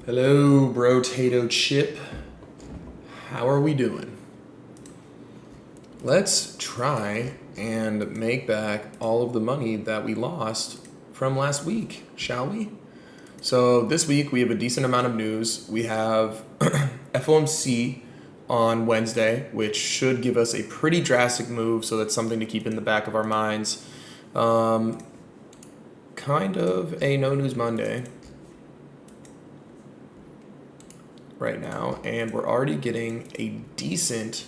Hello, Bro-tato Chip. How are we doing? Let's try and make back all of the money that we lost from last week, shall we? So this week we have a decent amount of news. We have FOMC on Wednesday, which should give us a pretty drastic move, so that's something to keep in the back of our minds. Kind of a no news Monday right now, and we're already getting a decent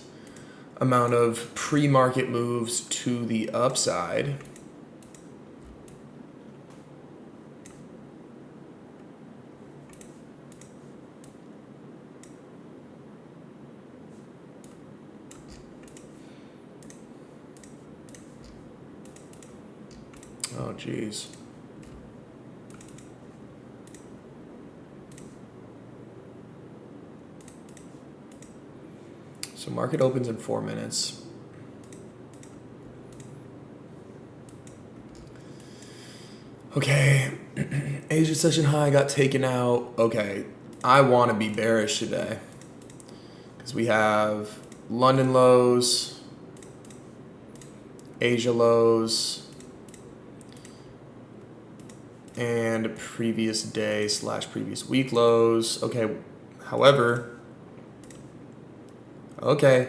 amount of pre-market moves to the upside. Oh geez. So market opens in 4 minutes. Okay, Asia session high got taken out. Okay, I want to be bearish today because we have London lows, Asia lows, and previous day / previous week lows. Okay, however, okay,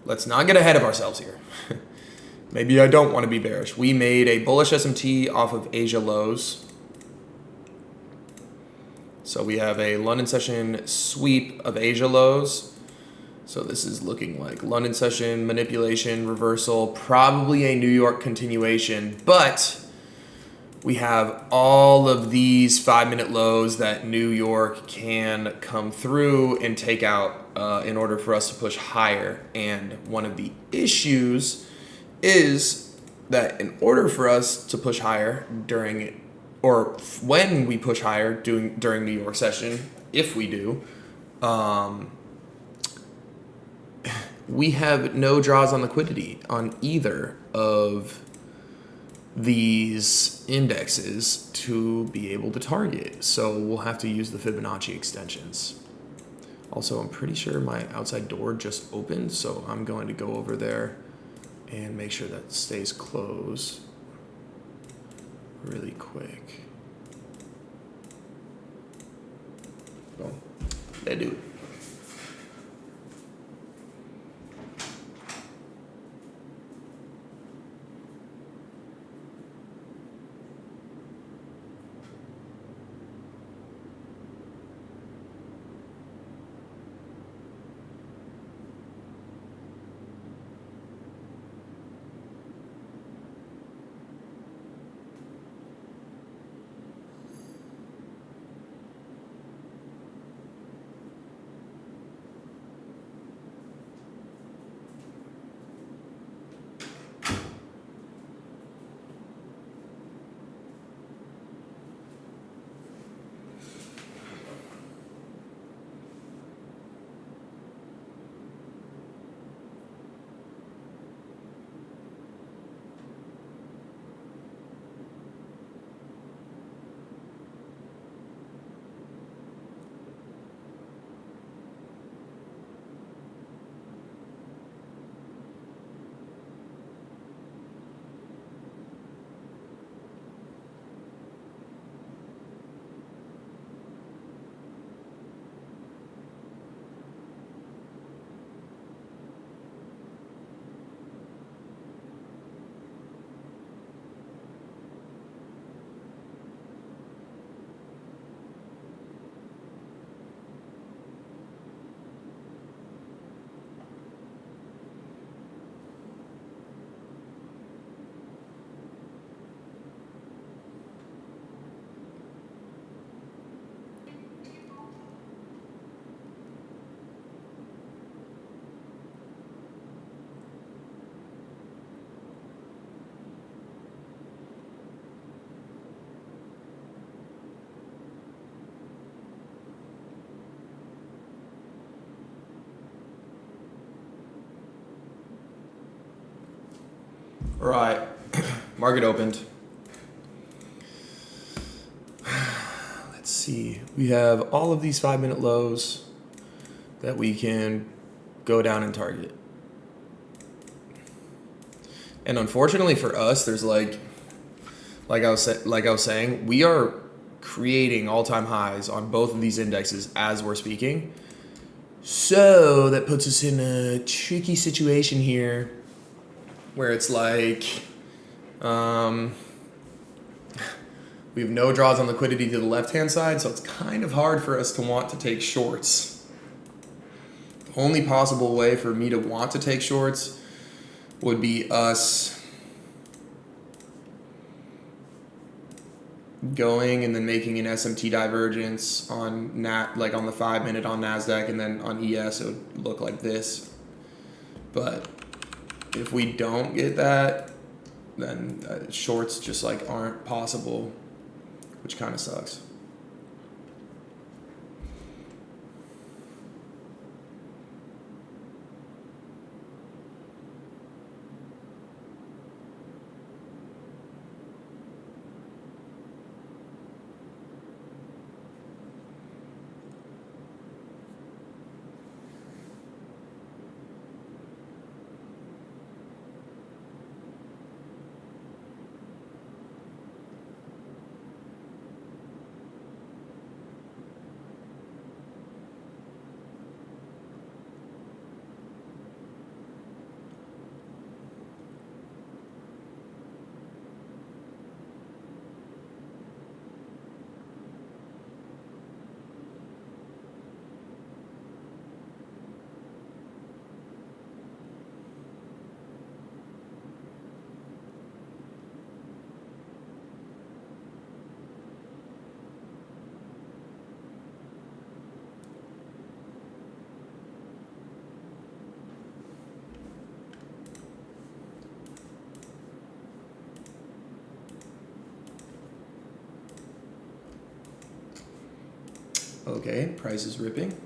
let's not get ahead of ourselves here. Maybe I don't want to be bearish. We made a bullish SMT off of Asia lows. So we have a London session sweep of Asia lows. So this is looking like London session manipulation, reversal, probably a New York continuation, but we have all of these 5-minute lows that New York can come through and take out in order for us to push higher. And one of the issues is that in order for us to push higher during, or when we push higher during New York session, if we do, we have no draws on liquidity on either of these indexes to be able to target. So we'll have to use the Fibonacci extensions. Also, I'm pretty sure my outside door just opened, so I'm going to go over there and make sure that stays closed really quick. Well, they do it. All right, market opened. Let's see we have all of these 5-minute lows that we can go down and target. And unfortunately for us, there's like I was saying, we are creating all-time highs on both of these indexes as we're speaking. So that puts us in a tricky situation here where it's like we have no draws on liquidity to the left-hand side, so it's kind of hard for us to want to take shorts. The only possible way for me to want to take shorts would be us going and then making an SMT divergence on on the 5-minute on NASDAQ, and then on ES it would look like this. But if we don't get that, then shorts just like aren't possible, which kind of sucks. Okay, price is ripping.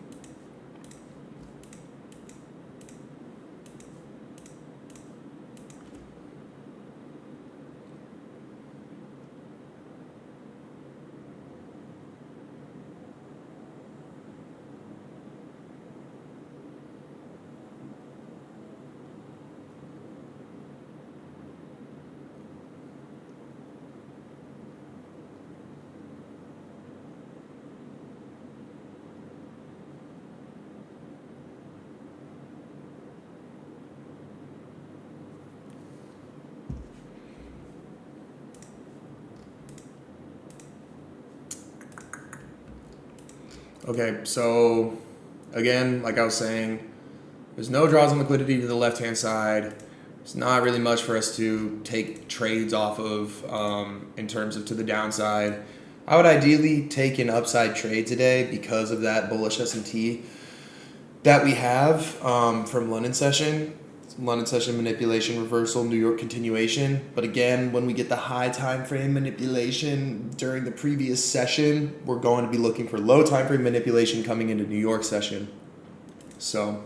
Okay, so again, like I was saying, there's no draws on liquidity to the left-hand side. It's not really much for us to take trades off of in terms of to the downside. I would ideally take an upside trade today because of that bullish S&T that we have from London session manipulation reversal, New York continuation. But again, when we get the high time frame manipulation during the previous session, we're going to be looking for low time frame manipulation coming into New York session. So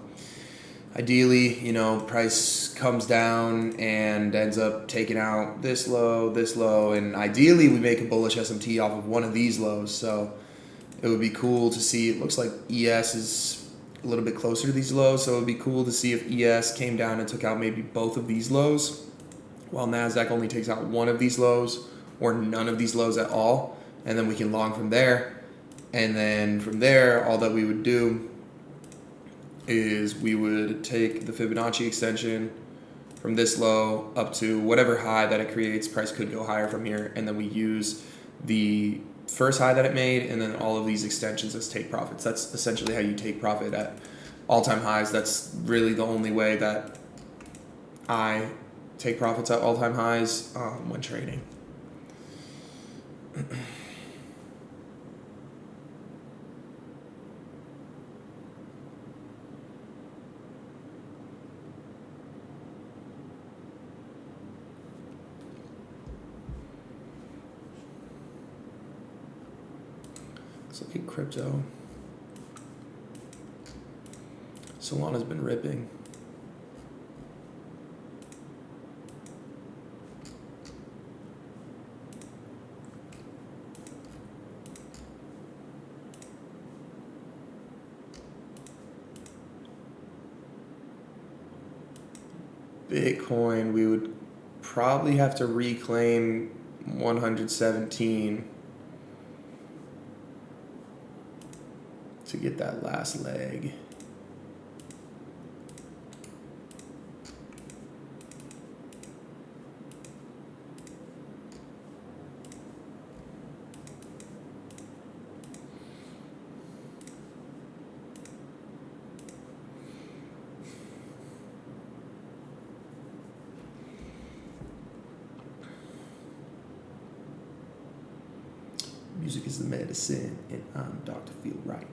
ideally, price comes down and ends up taking out this low, and ideally we make a bullish SMT off of one of these lows. So it would be cool to see. It looks like ES is a little bit closer to these lows, so it would be cool to see if ES came down and took out maybe both of these lows, while NASDAQ only takes out one of these lows or none of these lows at all, and then we can long from there. And then from there, all that we would do is we would take the Fibonacci extension from this low up to whatever high that it creates. Price could go higher from here, and then we use the first high that it made, and then all of these extensions as take profits. That's essentially how you take profit at all-time highs. That's really the only way that I take profits at all-time highs when trading. Let's look at crypto. Solana's been ripping. Bitcoin, we would probably have to reclaim 117 to get that last leg. Music is the medicine, and I'm Dr. Feel Right.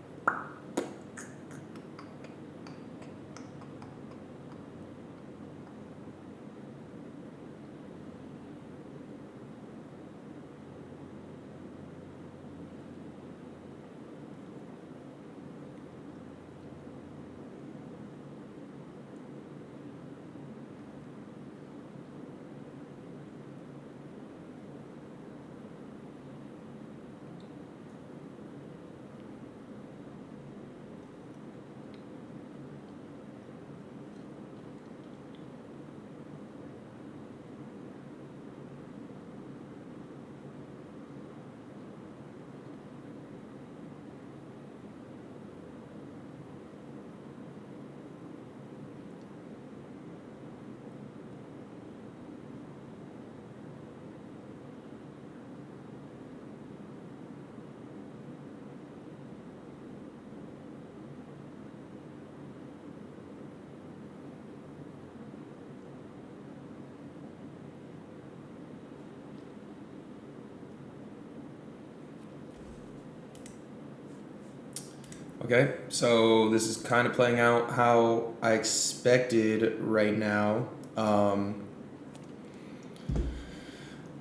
Okay, so this is kind of playing out how I expected right now.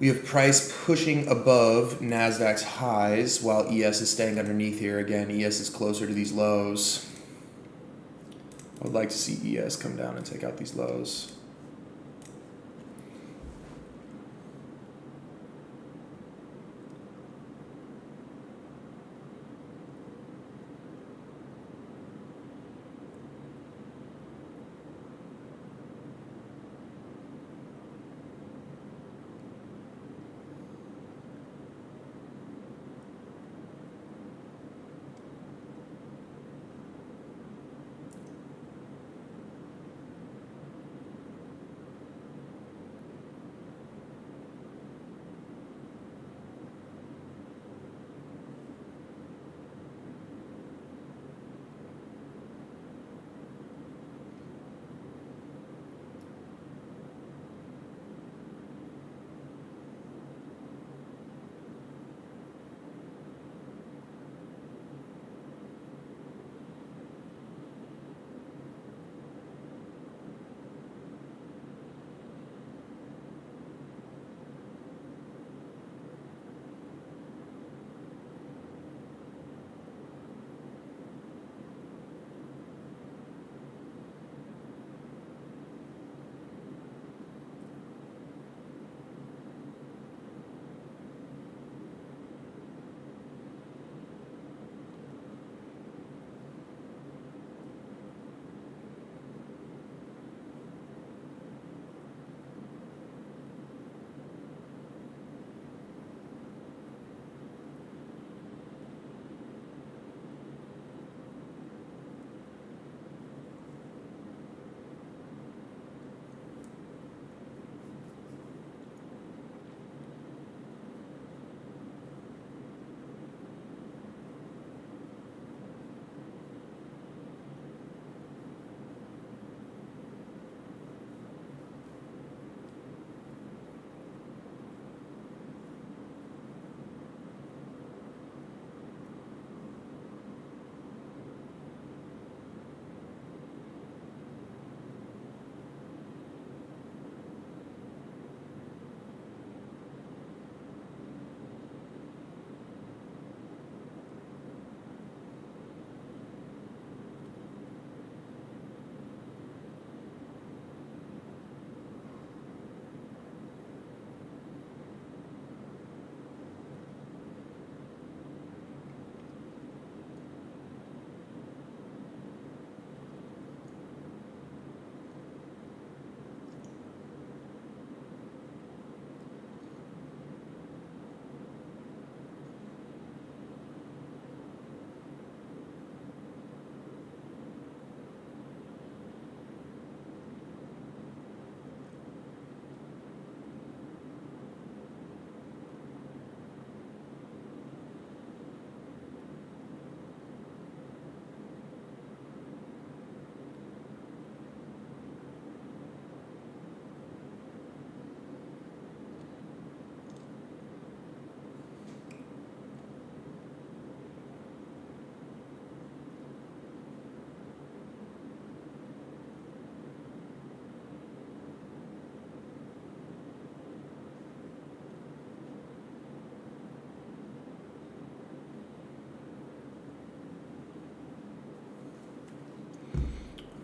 We have price pushing above NASDAQ's highs while ES is staying underneath here. Again, ES is closer to these lows. I would like to see ES come down and take out these lows.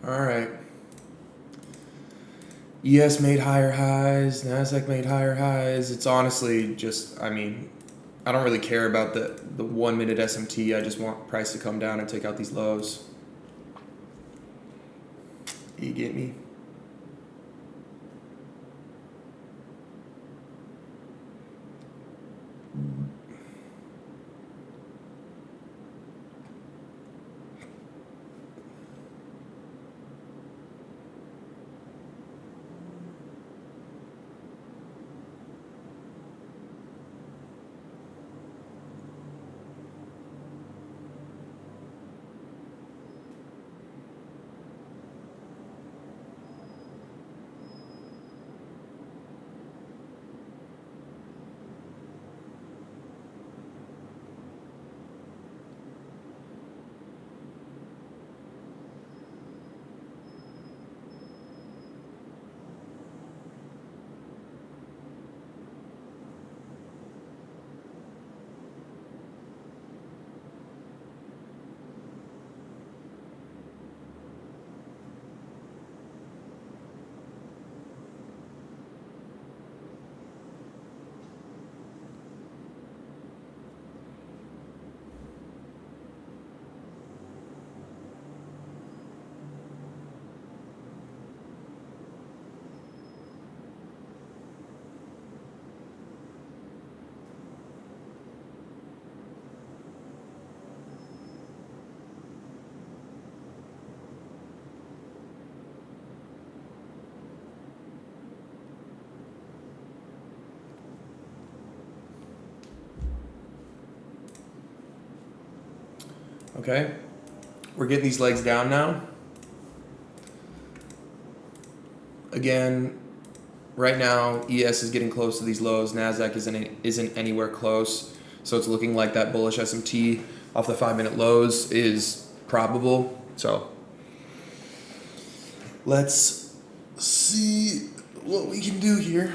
All right. ES made higher highs. Nasdaq made higher highs. It's honestly just, I mean, I don't really care about the 1 minute SMT. I just want price to come down and take out these lows. You get me? Okay, we're getting these legs down now. Again, right now, ES is getting close to these lows. Nasdaq isn't anywhere close. So it's looking like that bullish SMT off the 5 minute lows is probable. So let's see what we can do here.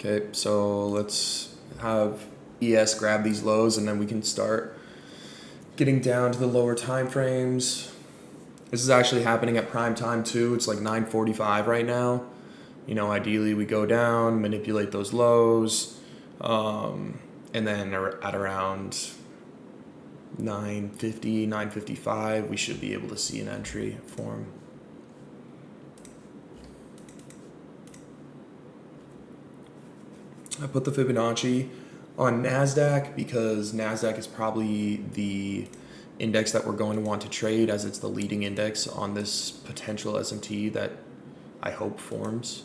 Okay, so let's have ES grab these lows and then we can start getting down to the lower time frames. This is actually happening at prime time too. It's like 9:45 right now. You know, ideally we go down, manipulate those lows, and then at around 9:50, 9:55, we should be able to see an entry form. I put the Fibonacci on NASDAQ because NASDAQ is probably the index that we're going to want to trade, as it's the leading index on this potential SMT that I hope forms.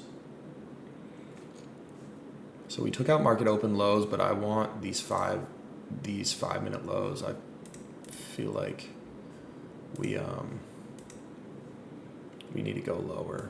So we took out market open lows, but I want these 5 minute lows. I feel like we need to go lower.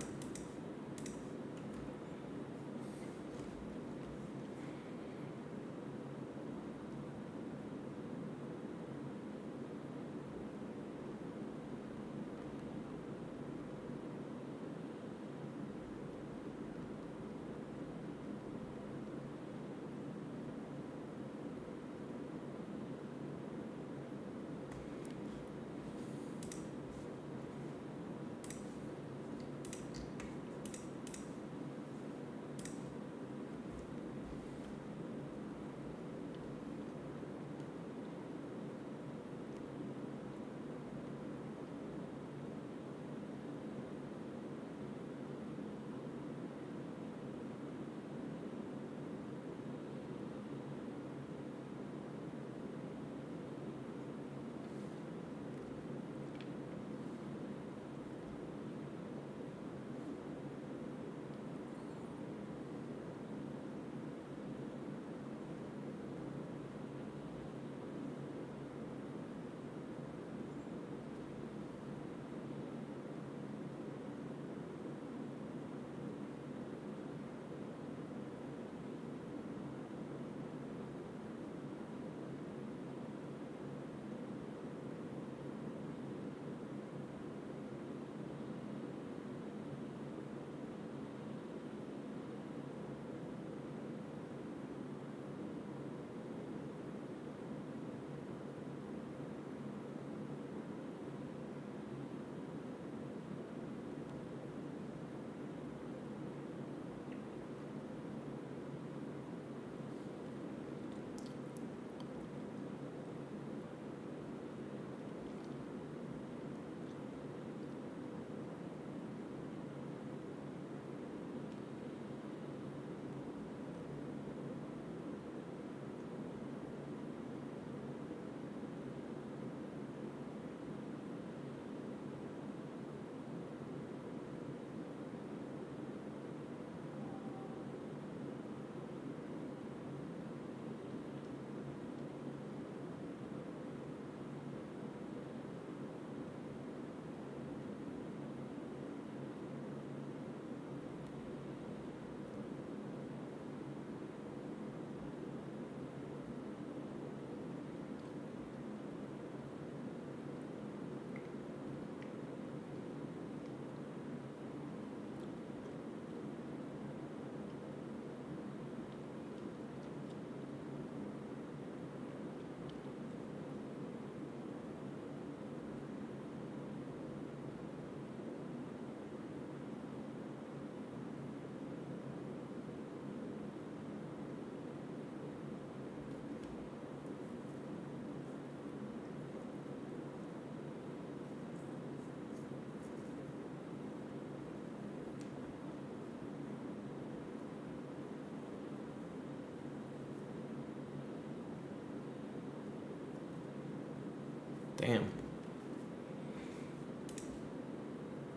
Damn.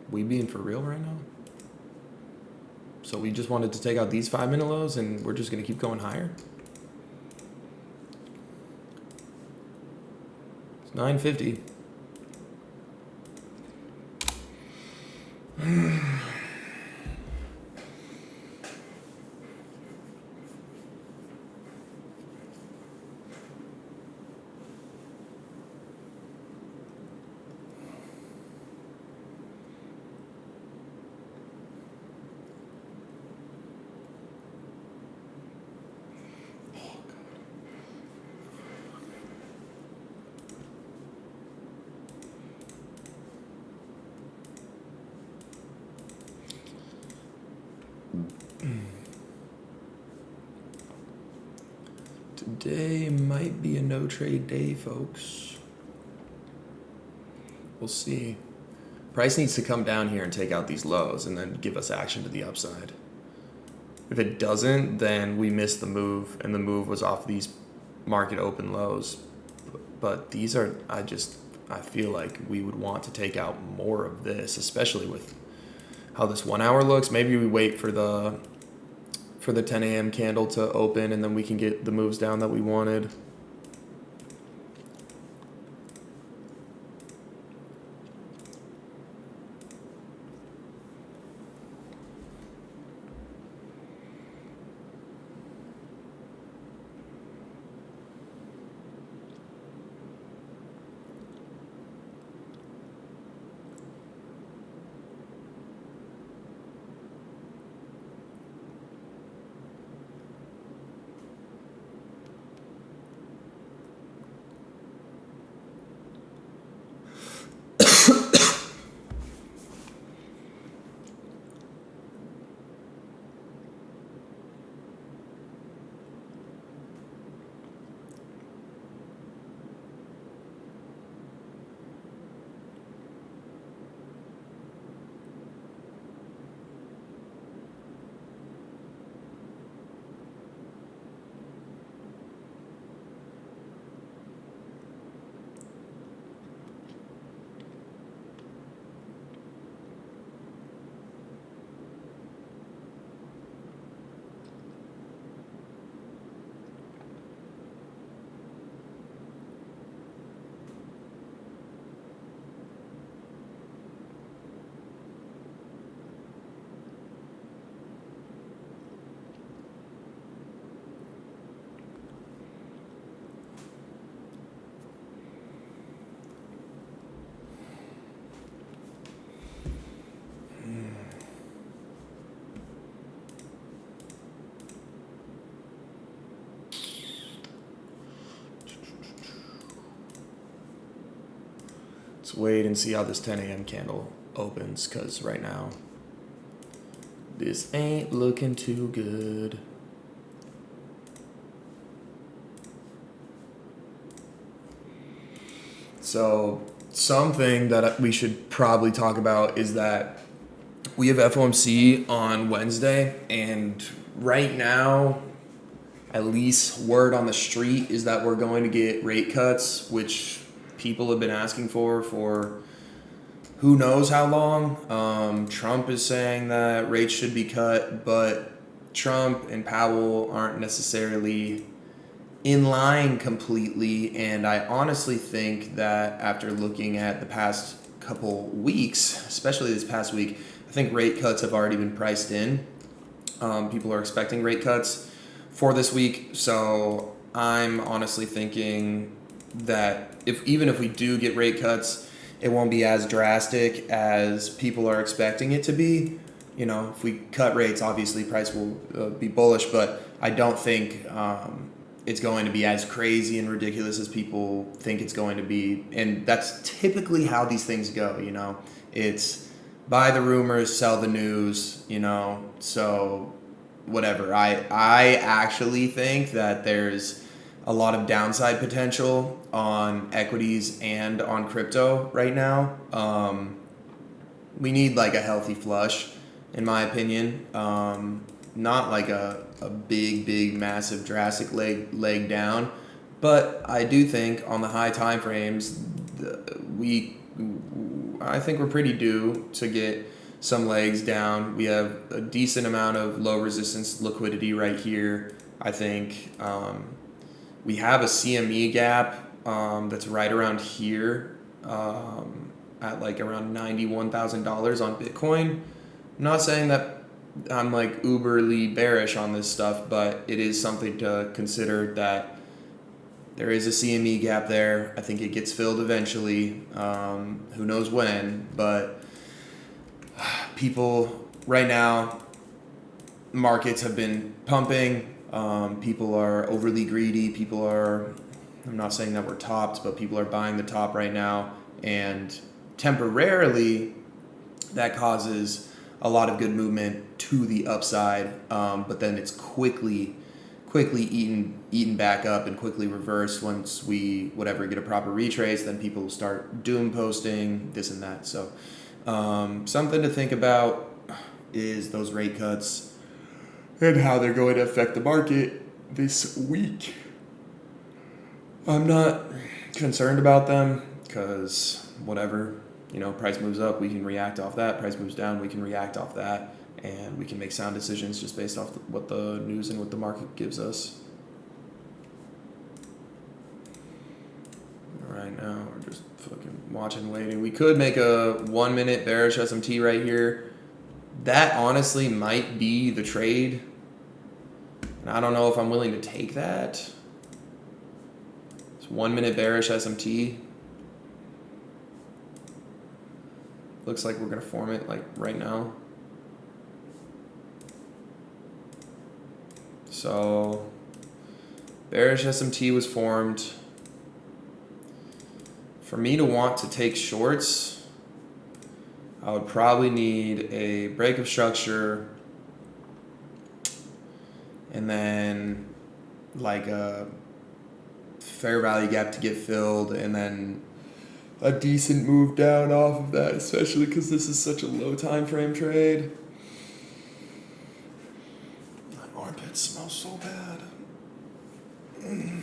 We being for real right now? So we just wanted to take out these 5-minute lows and we're just going to keep going higher? It's 950. Today might be a no trade day, folks. We'll see. Price needs to come down here and take out these lows and then give us action to the upside. If it doesn't, then we miss the move, and the move was off these market open lows. But these are, I feel like we would want to take out more of this, especially with how this 1 hour looks. Maybe we wait for the 10 a.m. candle to open and then we can get the moves down that we wanted. Let's wait and see how this 10 a.m. candle opens, because right now this ain't looking too good. So something that we should probably talk about is that we have FOMC on Wednesday, and right now, at least word on the street is that we're going to get rate cuts, which people have been asking for who knows how long. Trump is saying that rates should be cut, but Trump and Powell aren't necessarily in line completely, and I honestly think that after looking at the past couple weeks, especially this past week, I think rate cuts have already been priced in. People are expecting rate cuts for this week, so I'm honestly thinking that even if we do get rate cuts, it won't be as drastic as people are expecting it to be. You know, if we cut rates, obviously price will be bullish, but I don't think it's going to be as crazy and ridiculous as people think it's going to be. And that's typically how these things go, you know. It's buy the rumors, sell the news, you know. So whatever. I actually think that there's a lot of downside potential on equities and on crypto right now. We need like a healthy flush, in my opinion. Not like a big, massive, drastic leg down. But I do think on the high time frames, I think we're pretty due to get some legs down. We have a decent amount of low resistance liquidity right here. I think we have a CME gap that's right around here at like around $91,000 on Bitcoin. I'm not saying that I'm like uberly bearish on this stuff, but it is something to consider that there is a CME gap there. I think it gets filled eventually. Who knows when, but people right now, markets have been pumping. People are overly greedy. I'm not saying that we're topped, but people are buying the top right now. And temporarily, that causes a lot of good movement to the upside. But then it's quickly eaten back up and quickly reversed once we get a proper retrace. Then people start doom posting this and that. So something to think about is those rate cuts and how they're going to affect the market this week. I'm not concerned about them because price moves up, we can react off that. Price moves down, we can react off that. And we can make sound decisions just based off what the news and what the market gives us. Right now, we're just fucking watching, waiting. We could make a 1 minute bearish SMT right here. That honestly might be the trade. And I don't know if I'm willing to take that. It's 1 minute bearish SMT. Looks like we're going to form it like right now. So, bearish SMT was formed. For me to want to take shorts, I would probably need a break of structure and then like a fair value gap to get filled and then a decent move down off of that, especially because this is such a low time frame trade. My armpits smell so bad. Okay.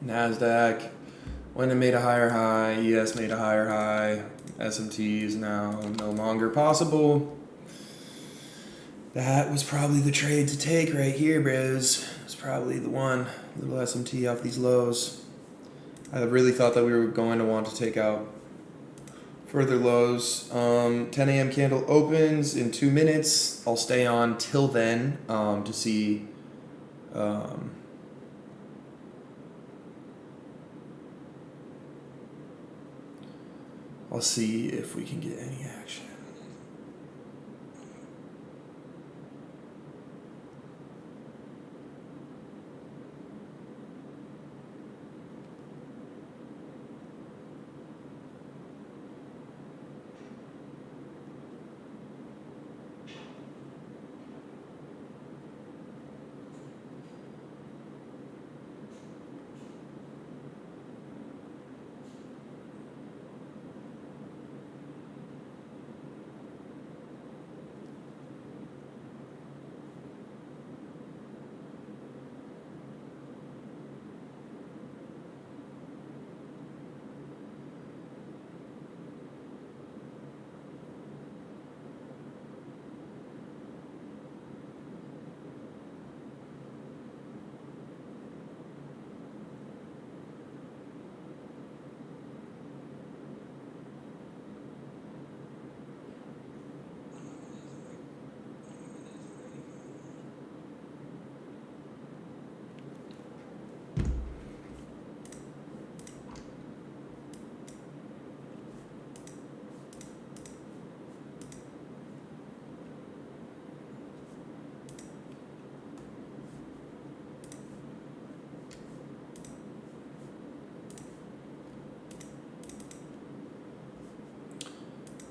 NASDAQ went and made a higher high. ES made a higher high. SMT is now no longer possible. That was probably the trade to take right here, bros. It's probably the one. Little SMT off these lows. I really thought that we were going to want to take out further lows. 10 a.m. candle opens in 2 minutes. I'll stay on till then to see. I'll see if we can get any action.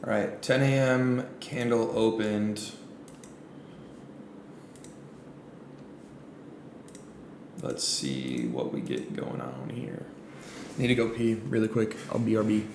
All right, 10 a.m. candle opened. Let's see what we get going on here. Need to go pee really quick. I'll BRB.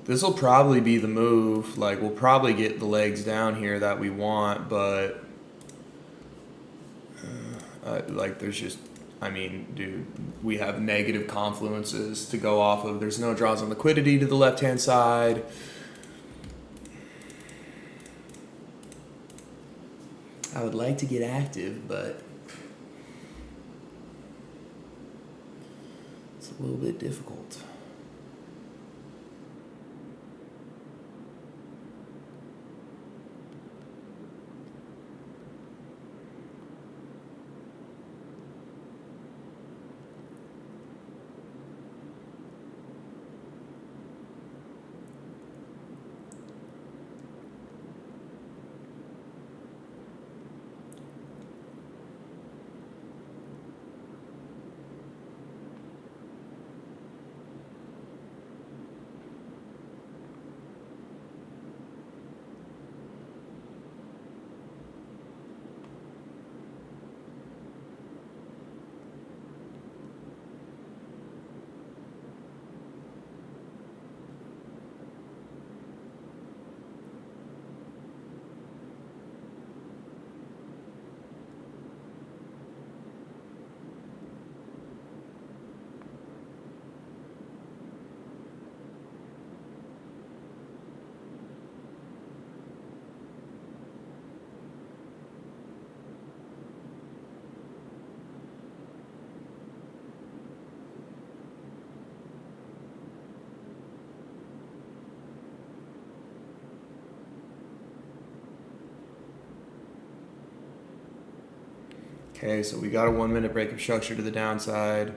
This will probably be the move. Like, we'll probably get the legs down here that we want, but like, there's just, I mean, dude, we have negative confluences to go off of. There's no draws on liquidity to the left-hand side. I would like to get active, but it's a little bit difficult. Okay, so we got a 1 minute break of structure to the downside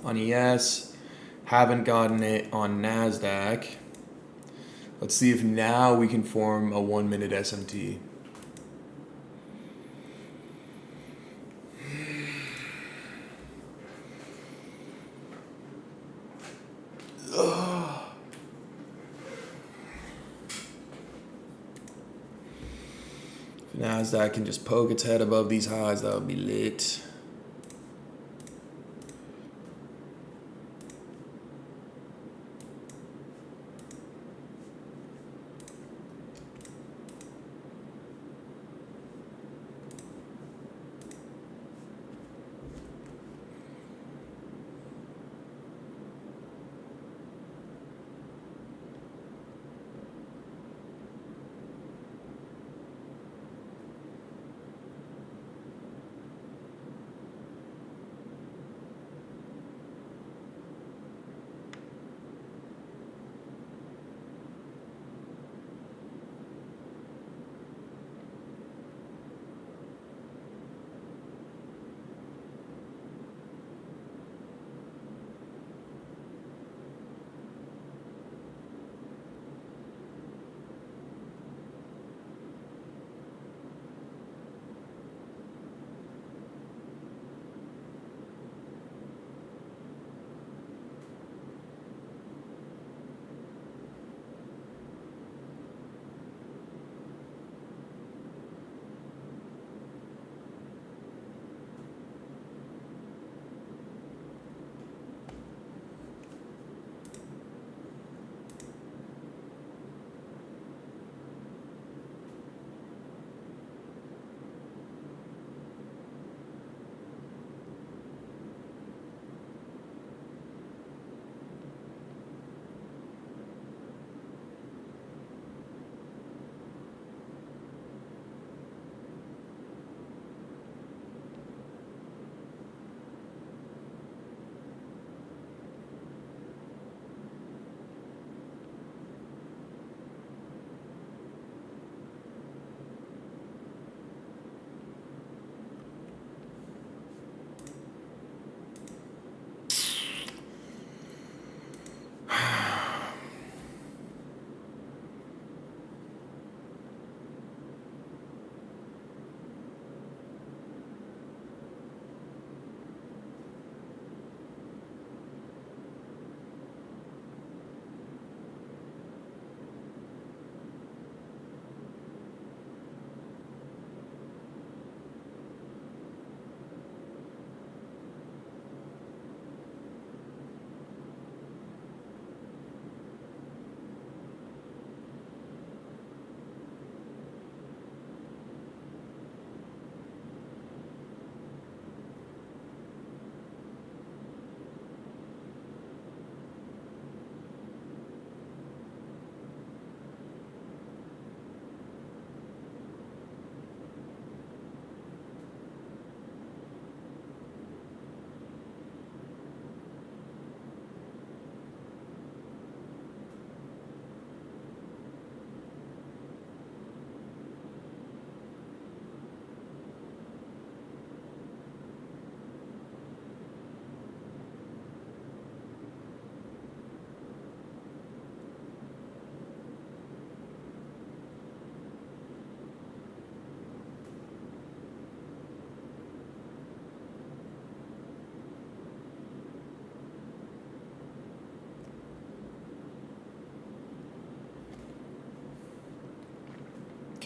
on ES. Haven't gotten it on NASDAQ. Let's see if now we can form a 1 minute SMT. If NASDAQ can just poke its head above these highs, that would be lit.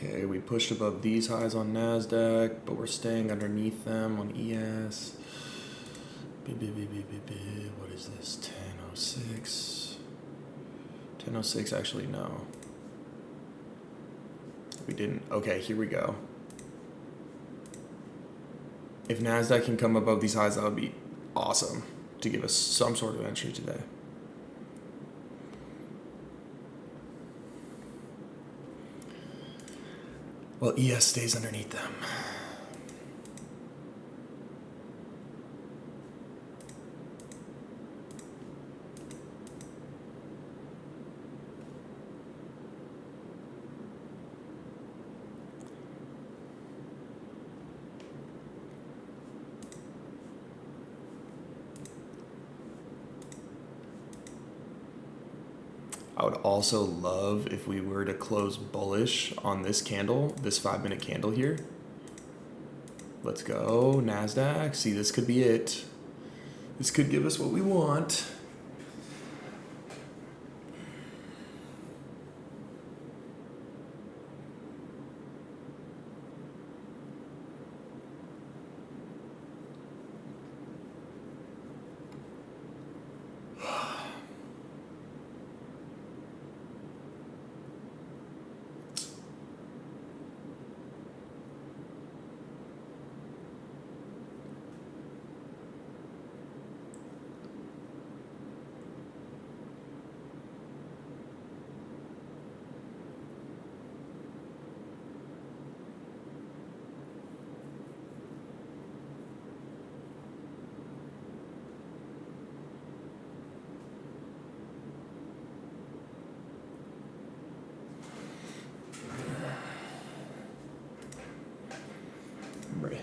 Okay, we pushed above these highs on NASDAQ, but we're staying underneath them on ES. What is this? 1006. 1006, actually, no. We didn't. Okay, here we go. If NASDAQ can come above these highs, that would be awesome to give us some sort of entry today. Well, ES stays underneath them. I would also love if we were to close bullish on this candle, this 5-minute candle here. Let's go, NASDAQ. See, this could be it. This could give us what we want. Right.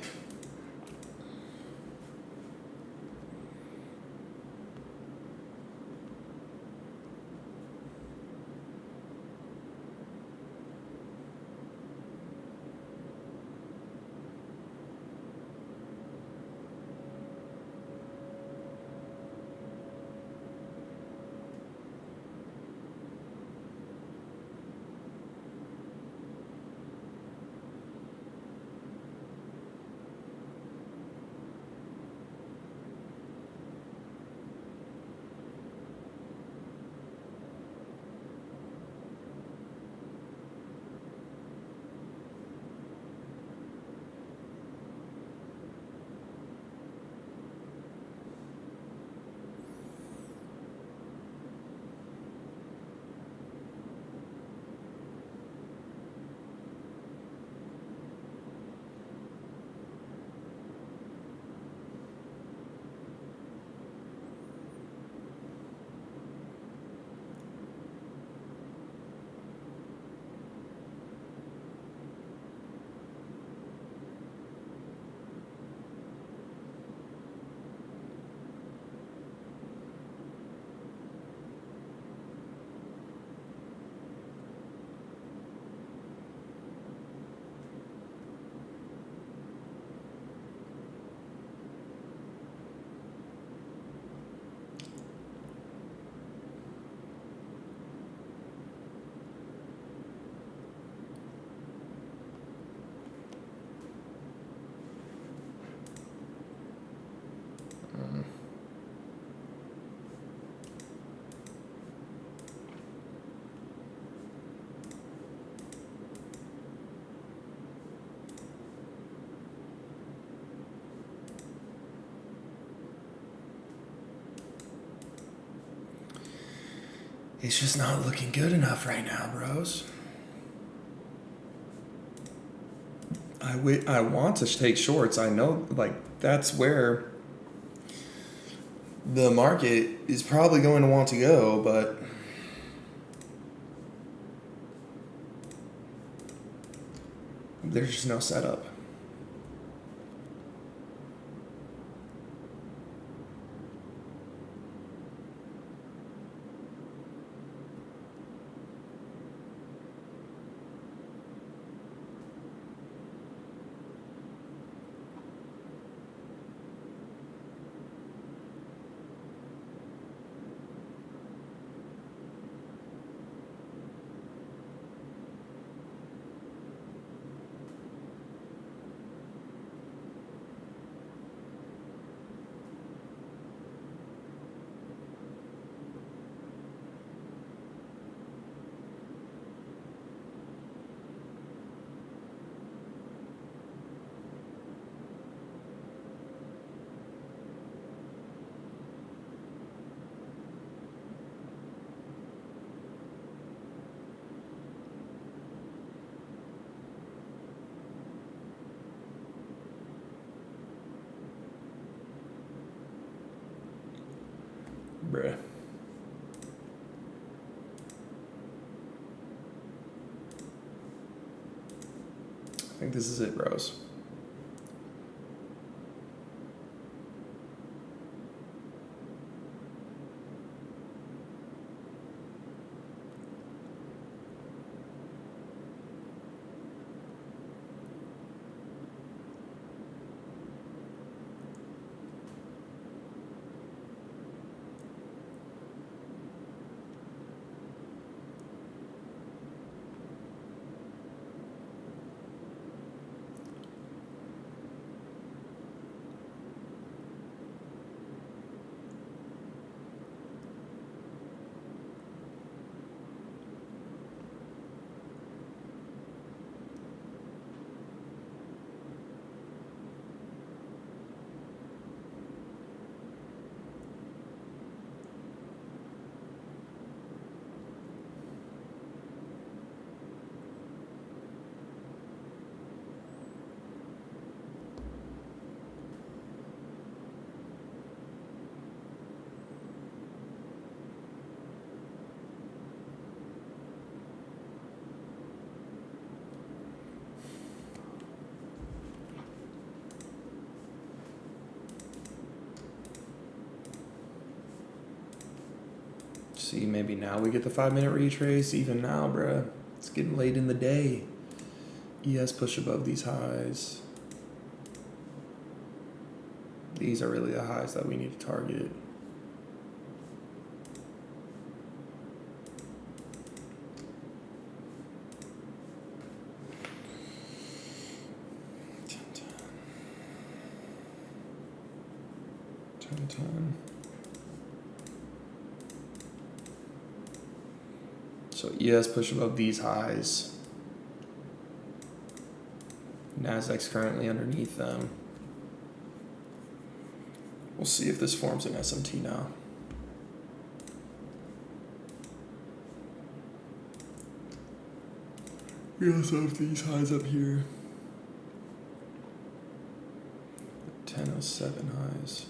It's just not looking good enough right now, bros. I want to take shorts. I know, like, that's where the market is probably going to want to go, but there's just no setup. bruh. I think this is it, bros. See, maybe now we get the 5-minute retrace. Even now, bruh. It's getting late in the day. ES push above these highs. These are really the highs that we need to target. So ES push above these highs. Nasdaq's currently underneath them. We'll see if this forms an SMT now. We also have these highs up here. 1007 highs.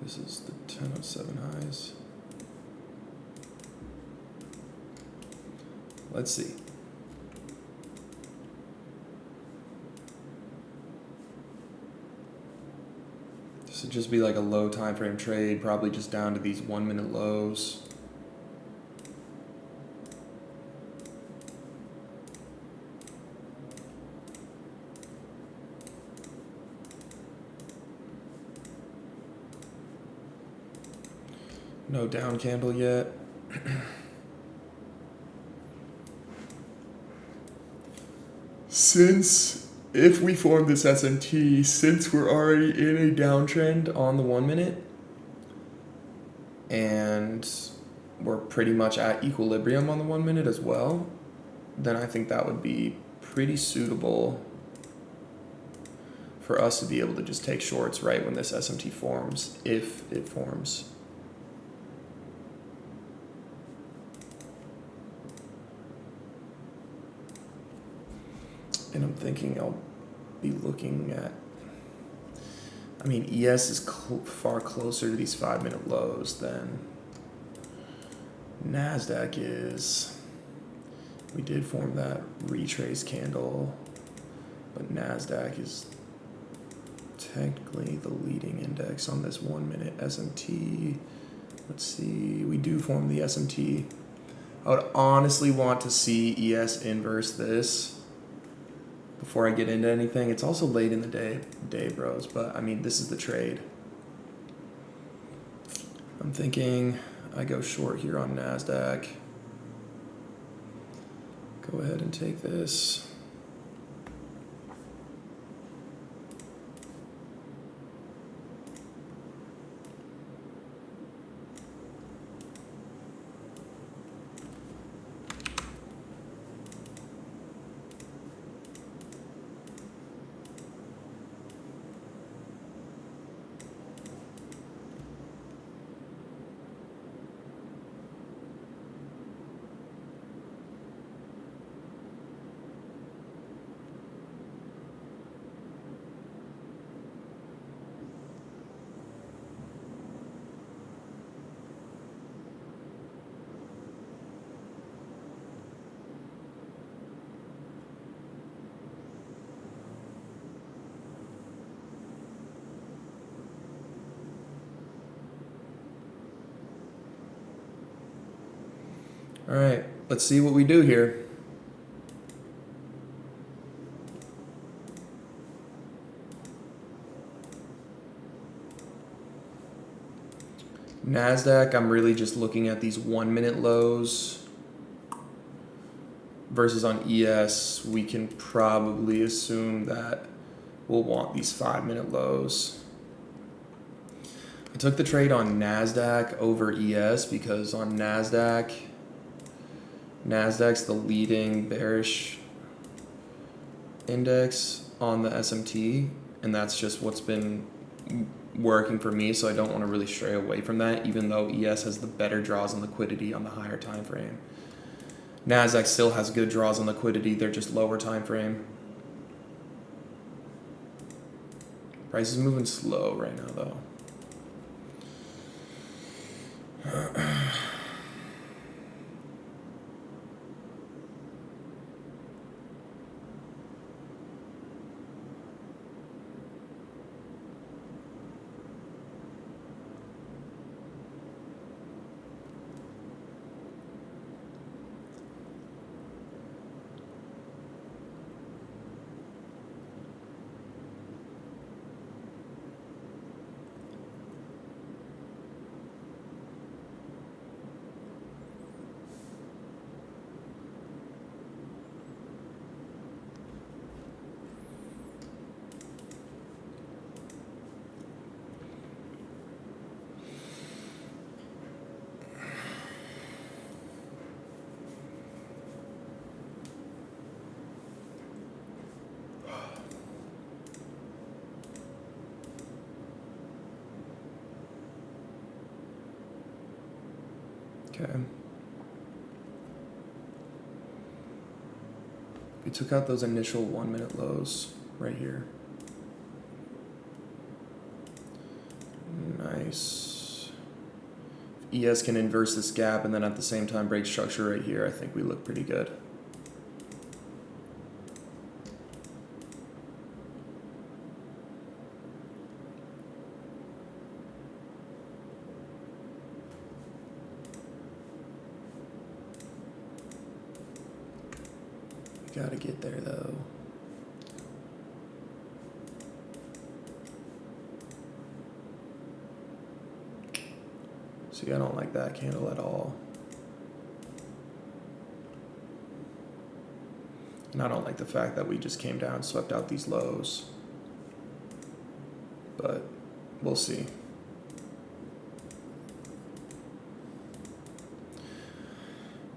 This is the 1007 highs. Let's see. This would just be like a low time frame trade, probably just down to these 1-minute lows. No down candle yet. If we form this SMT, since we're already in a downtrend on the 1-minute, and we're pretty much at equilibrium on the 1-minute as well, then I think that would be pretty suitable for us to be able to just take shorts right when this SMT forms, if it forms. And I'm thinking I'll be looking at, I mean, ES is far closer to these 5-minute lows than NASDAQ is. We did form that retrace candle, but NASDAQ is technically the leading index on this 1-minute SMT. Let's see, we do form the SMT. I would honestly want to see ES inverse this before I get into anything. It's also late in the day, bros, but I mean, this is the trade. I'm thinking I go short here on NASDAQ. Go ahead and take this. All right, let's see what we do here. NASDAQ, I'm really just looking at these 1 minute lows versus on ES, we can probably assume that we'll want these 5 minute lows. I took the trade on NASDAQ over ES because on NASDAQ's the leading bearish index on the SMT, and that's just what's been working for me, so I don't want to really stray away from that, even though ES has the better draws and liquidity on the higher time frame. NASDAQ still has good draws on liquidity, they're just lower time frame. Price is moving slow right now though. Okay. We took out those initial 1 minute lows right here. Nice. If ES can inverse this gap and then at the same time break structure right here, I think we look pretty good. Gotta get there though. See, I don't like that candle at all. And I don't like the fact that we just came down and swept out these lows. But we'll see.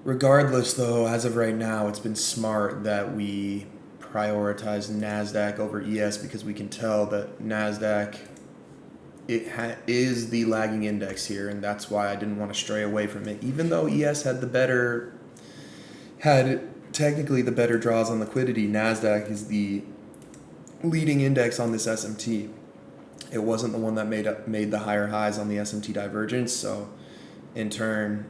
Regardless, though, as of right now, it's been smart that we prioritize NASDAQ over ES because we can tell that NASDAQ is the lagging index here, and that's why I didn't want to stray away from it. Even though ES had technically the better draws on liquidity, NASDAQ is the leading index on this SMT. It wasn't the one that made the higher highs on the SMT divergence, so in turn,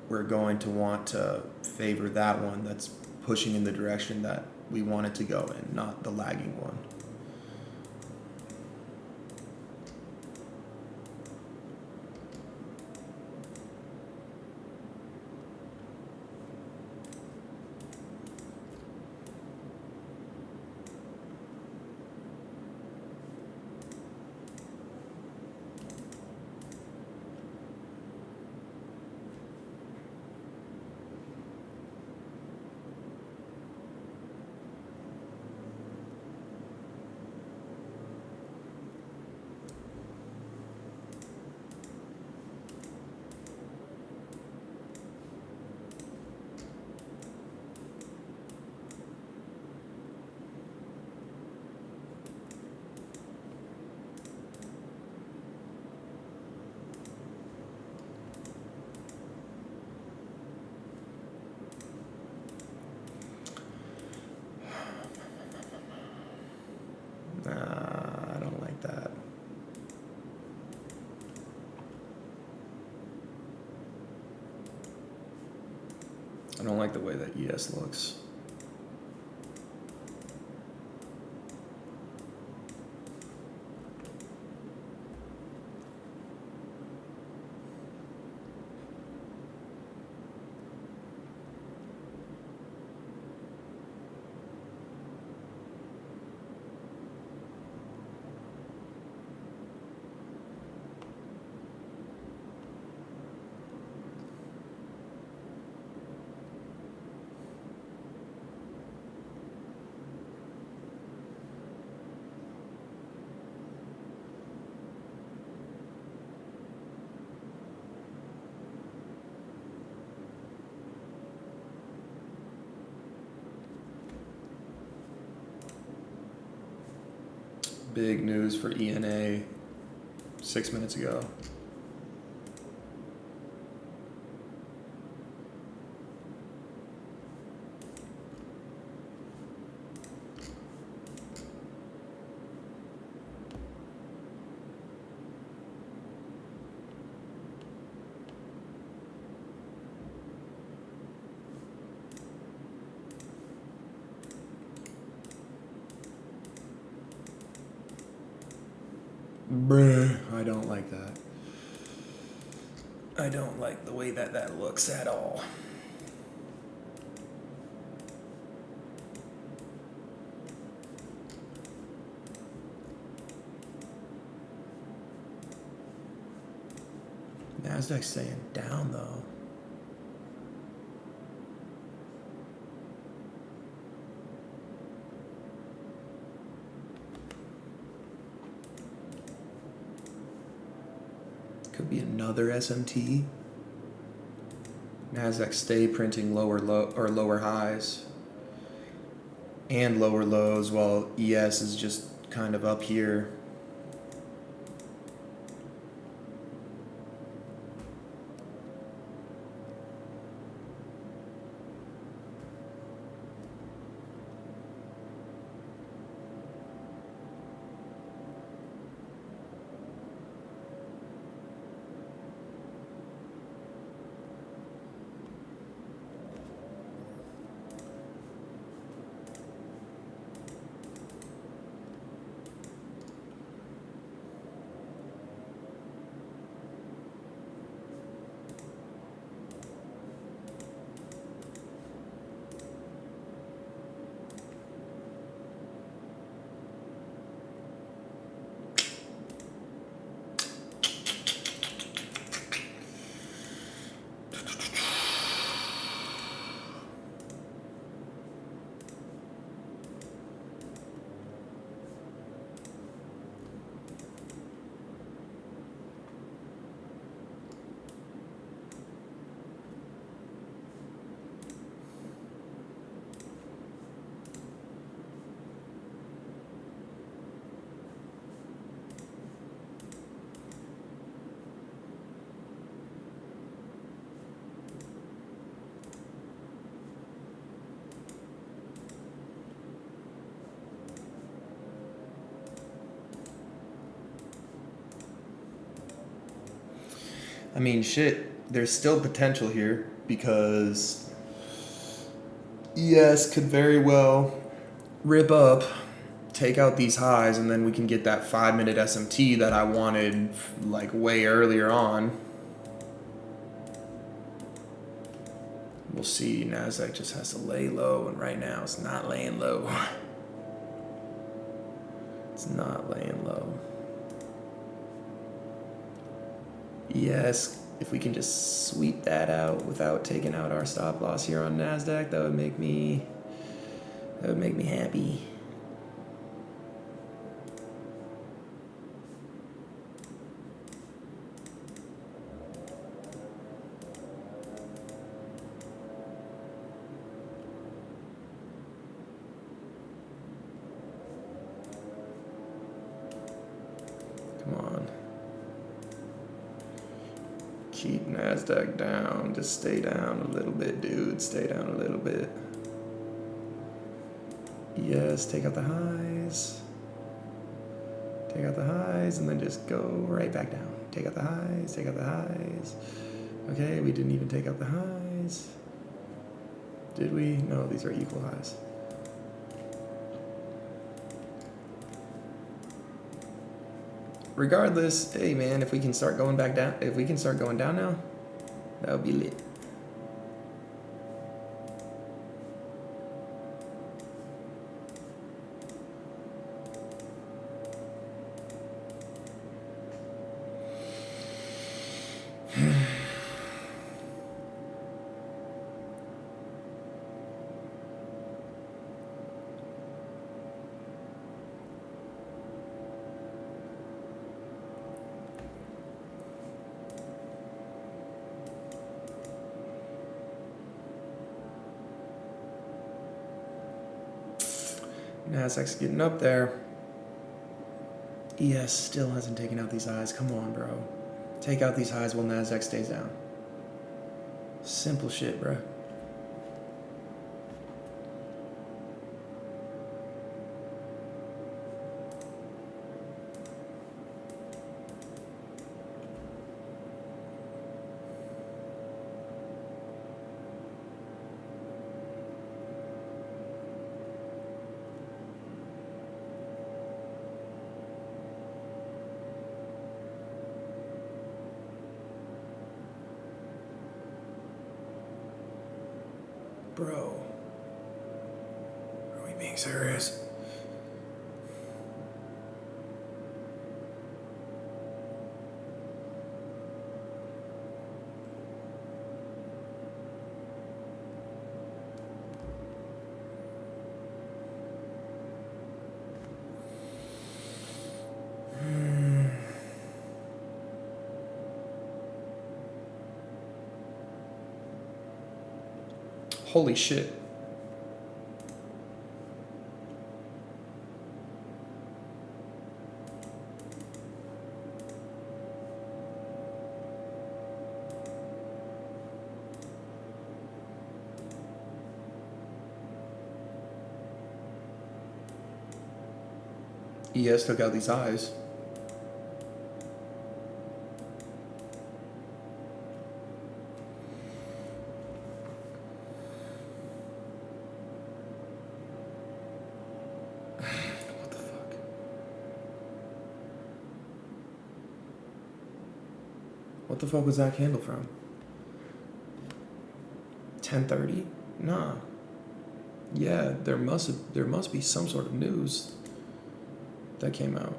we're going to want to favor that one that's pushing in the direction that we want it to go in, not the lagging one. I don't like that. I don't like the way that ES looks. Big news for ENA 6 minutes ago. Bruh, I don't like that. I don't like the way that looks at all. Nasdaq's staying down though. Could be another SMT. Nasdaq stay printing lower highs and lower lows, while ES is just kind of up here. I mean, shit, there's still potential here because ES could very well rip up, take out these highs, and then we can get that 5-minute SMT that I wanted like way earlier on. We'll see. Nasdaq just has to lay low, and right now it's not laying low. It's not laying low. Yes, if we can just sweep that out without taking out our stop loss here on Nasdaq, that would make me happy. Come on. Keep Nasdaq down. Just stay down a little bit, dude. Stay down a little bit. Yes, take out the highs. Take out the highs and then just go right back down. Take out the highs, take out the highs. Okay, we didn't even take out the highs. Did we? No, these are equal highs. Regardless, hey man, if we can start going back down, if we can start going down now, that would be lit. Nasdaq's getting up there. ES still hasn't taken out these highs. Come on, bro. Take out these highs while NASDAQ stays down. Simple shit, bro. Bro, are we being serious? Holy shit. ES took out these highs. What the fuck? What the fuck was that candle from? 10:30? Nah. Yeah, there must be some sort of news that came out.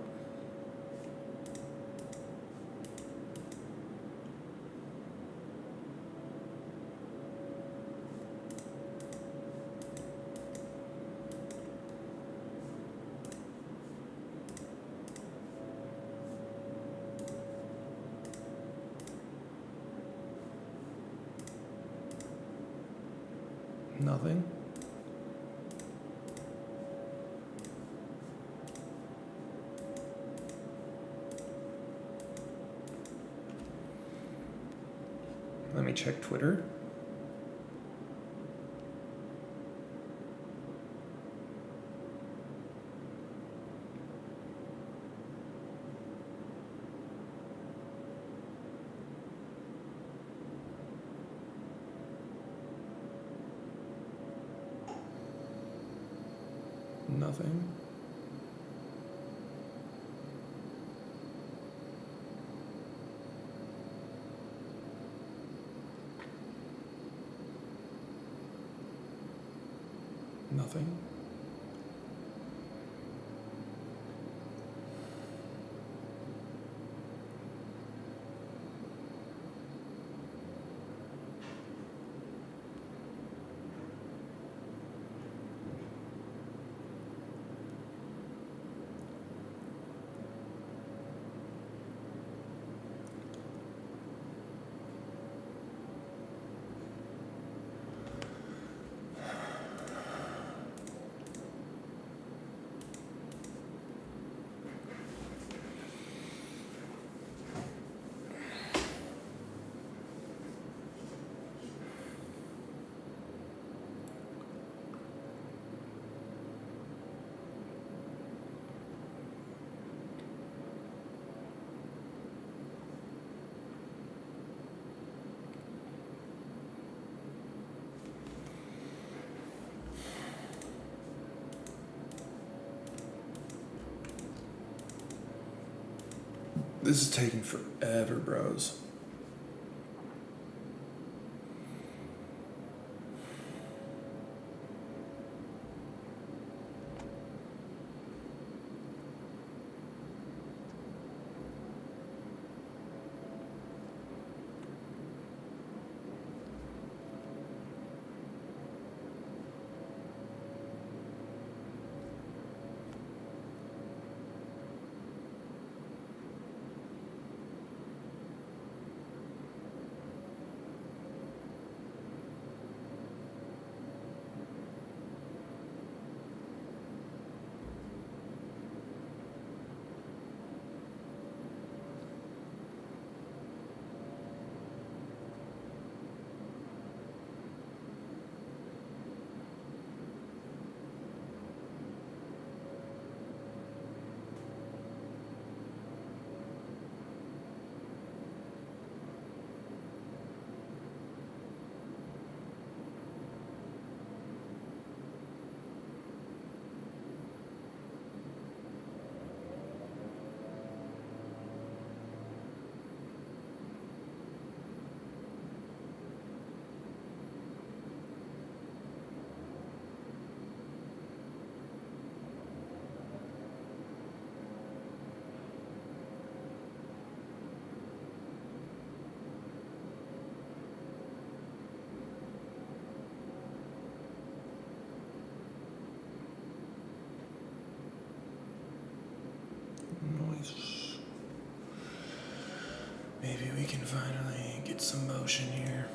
Nothing. Let me check Twitter. Nothing. Nothing. This is taking forever, bros. can finally get some motion here.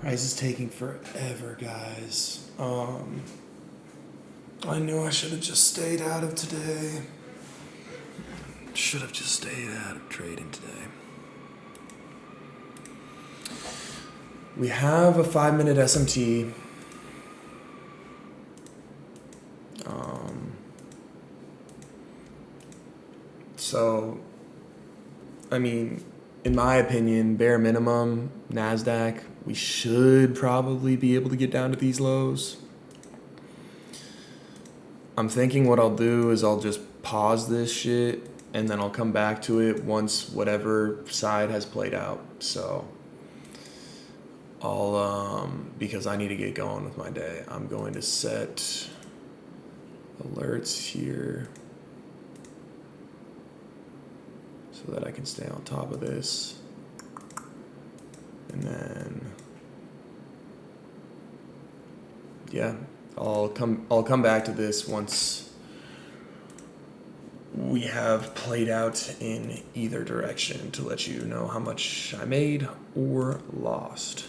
Price is taking forever, guys. I knew I should have just stayed out of today. Should have just stayed out of trading today. We have a 5-minute SMT. So, I mean, in my opinion, bare minimum, NASDAQ, we should probably be able to get down to these lows. I'm thinking what I'll do is I'll just pause this shit and then I'll come back to it once whatever side has played out. So I'll, because I need to get going with my day, I'm going to set alerts here so that I can stay on top of this. And then, yeah, I'll come back to this once we have played out in either direction to let you know how much I made or lost.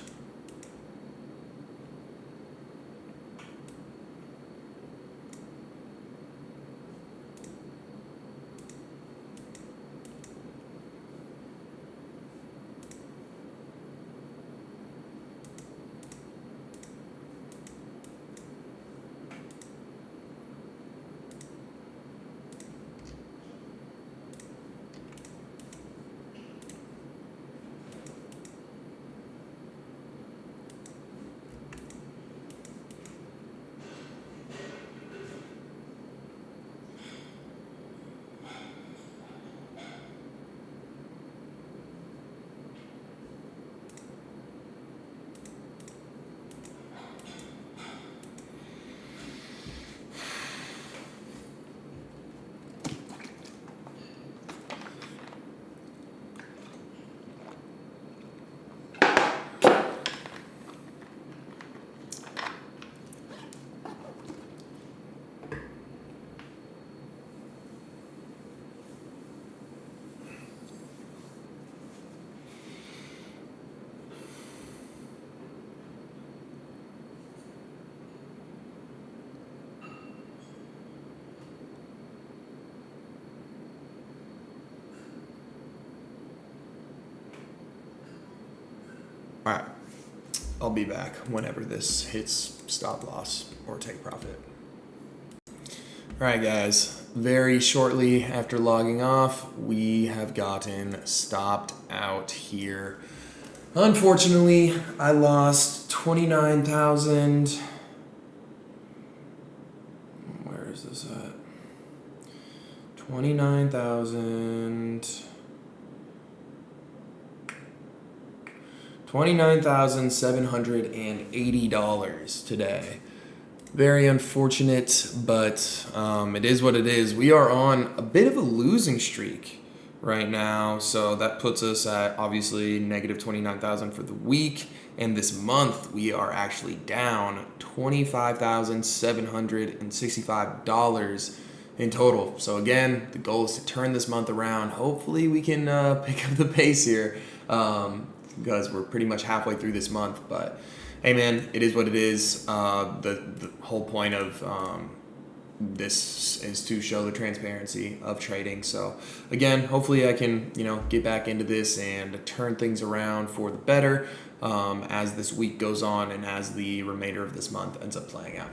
All right, I'll be back whenever this hits stop loss or take profit. All right, guys, very shortly after logging off, we have gotten stopped out here. Unfortunately, I lost 29,000. Where is this at? 29,000. $29,780 today. Very unfortunate, but it is what it is. We are on a bit of a losing streak right now, so that puts us at obviously negative 29,000 for the week, and this month we are actually down $25,765 in total. So again, the goal is to turn this month around. Hopefully we can pick up the pace here. Because we're pretty much halfway through this month, but hey man, it is what it is. The whole point of this is to show the transparency of trading. So again, hopefully I can get back into this and turn things around for the better as this week goes on and as the remainder of this month ends up playing out.